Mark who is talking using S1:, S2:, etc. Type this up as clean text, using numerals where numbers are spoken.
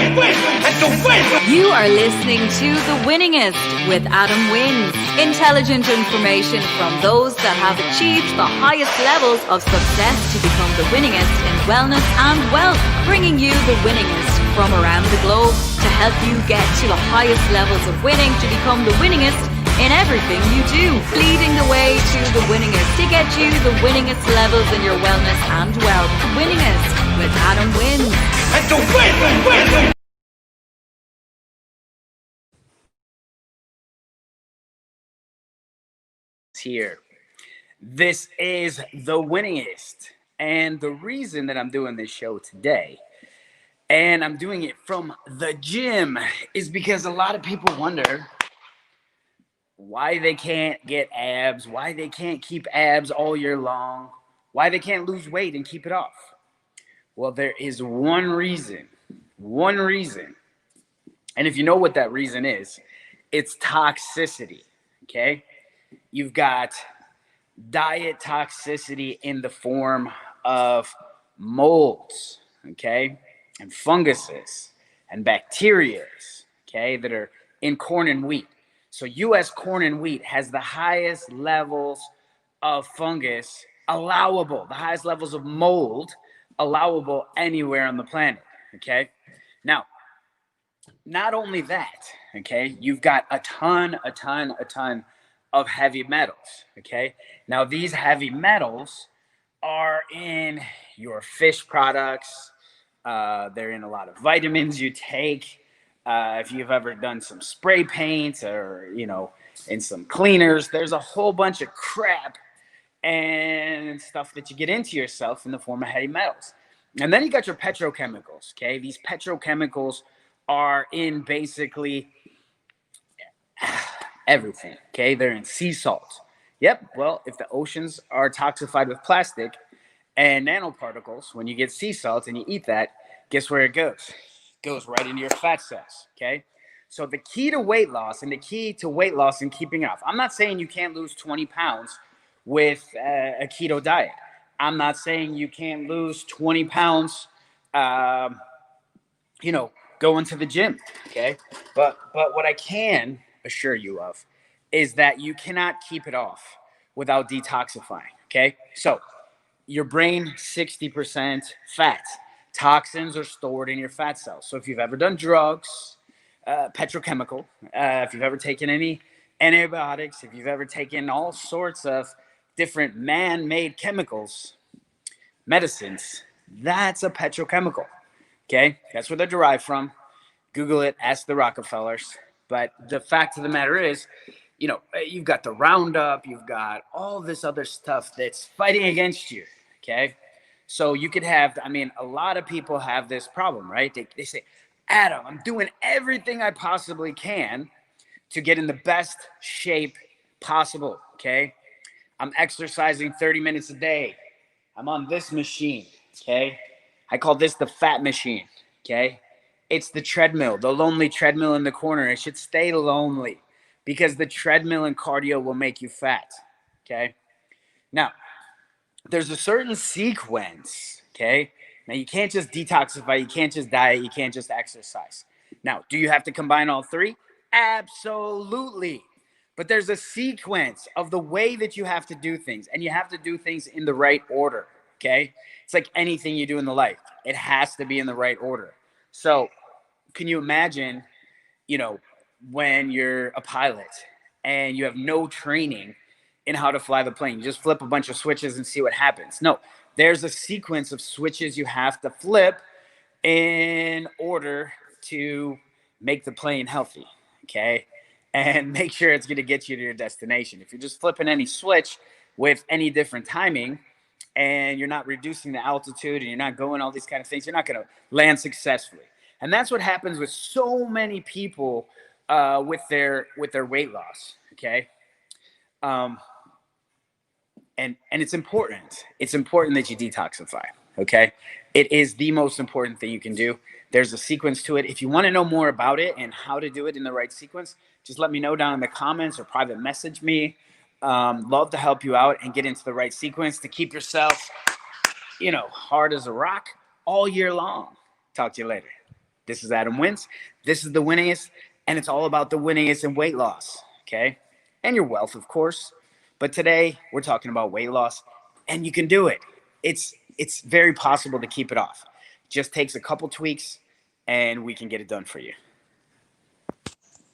S1: You are listening to The Winningest with Adam Wins. Intelligent information from those that have achieved the highest levels of success to become the winningest in wellness and wealth, bringing you the winningest from around the globe to help you get to the highest levels of winning to become the winningest in everything you do, leading the way to the winningest to get you the winningest levels in your wellness and wealth. Winningest with Adam Wins.
S2: Here. This is The Winningest. And the reason that I'm doing this show today, and I'm doing it from the gym, is because a lot of people wonder why they can't get abs, why they can't keep abs all year long, why they can't lose weight and keep it off. Well, there is one reason. And if you know what that reason is, it's toxicity, okay? You've got diet toxicity in the form of molds, okay, and funguses and bacteria, okay, that are in corn and wheat. So U.S. corn and wheat has the highest levels of fungus allowable, the highest levels of mold allowable anywhere on the planet, okay? Now, not only that, okay, you've got a ton of heavy metals, okay? Now, these heavy metals are in your fish products. They're in a lot of vitamins you take. If you've ever done some spray paint or, in some cleaners, there's a whole bunch of crap and stuff that you get into yourself in the form of heavy metals. And then you got your petrochemicals, okay? These petrochemicals are in basically everything, okay? They're in sea salt. Yep, well, if the oceans are toxified with plastic and nanoparticles, when you get sea salt and you eat that, guess where it goes? It goes right into your fat cells, okay? So the key to weight loss and keeping off, I'm not saying you can't lose 20 pounds with a keto diet. I'm not saying you can't lose 20 pounds, going to the gym, okay? But what I can assure you of is that you cannot keep it off without detoxifying, okay? So your brain, 60% fat. Toxins are stored in your fat cells. So if you've ever done drugs, petrochemical, if you've ever taken any antibiotics, if you've ever taken all sorts of different man-made chemicals, medicines, that's a petrochemical, okay? That's where they're derived from. Google it, ask the Rockefellers. But the fact of the matter is, you've got the Roundup, you've got all this other stuff that's fighting against you, okay? So you could have, a lot of people have this problem, right? They say, Adam, I'm doing everything I possibly can to get in the best shape possible, okay? I'm exercising 30 minutes a day. I'm on this machine, okay? I call this the fat machine, okay? It's the treadmill, the lonely treadmill in the corner. It should stay lonely because the treadmill and cardio will make you fat, okay? Now, there's a certain sequence, okay? Now, you can't just detoxify. You can't just diet. You can't just exercise. Now, do you have to combine all three? Absolutely. But there's a sequence of the way that you have to do things, and you have to do things in the right order, okay? It's like anything you do in the life. It has to be in the right order. So can you imagine, when you're a pilot and you have no training in how to fly the plane, you just flip a bunch of switches and see what happens. No, there's a sequence of switches you have to flip in order to make the plane healthy, okay? And make sure it's going to get you to your destination. If you're just flipping any switch with any different timing and you're not reducing the altitude and you're not going all these kind of things, you're not going to land successfully. And that's what happens with so many people with their weight loss, okay? And it's important. It's important that you detoxify, okay? It is the most important thing you can do. There's a sequence to it. If you want to know more about it and how to do it in the right sequence, just let me know down in the comments or private message me. Love to help you out and get into the right sequence to keep yourself, hard as a rock all year long. Talk to you later. This is Adam Wins. This is the winningest, and it's all about the winningest in weight loss, okay? And your wealth, of course. But today we're talking about weight loss, and you can do it. It's very possible to keep it off. Just takes a couple tweaks, and we can get it done for you.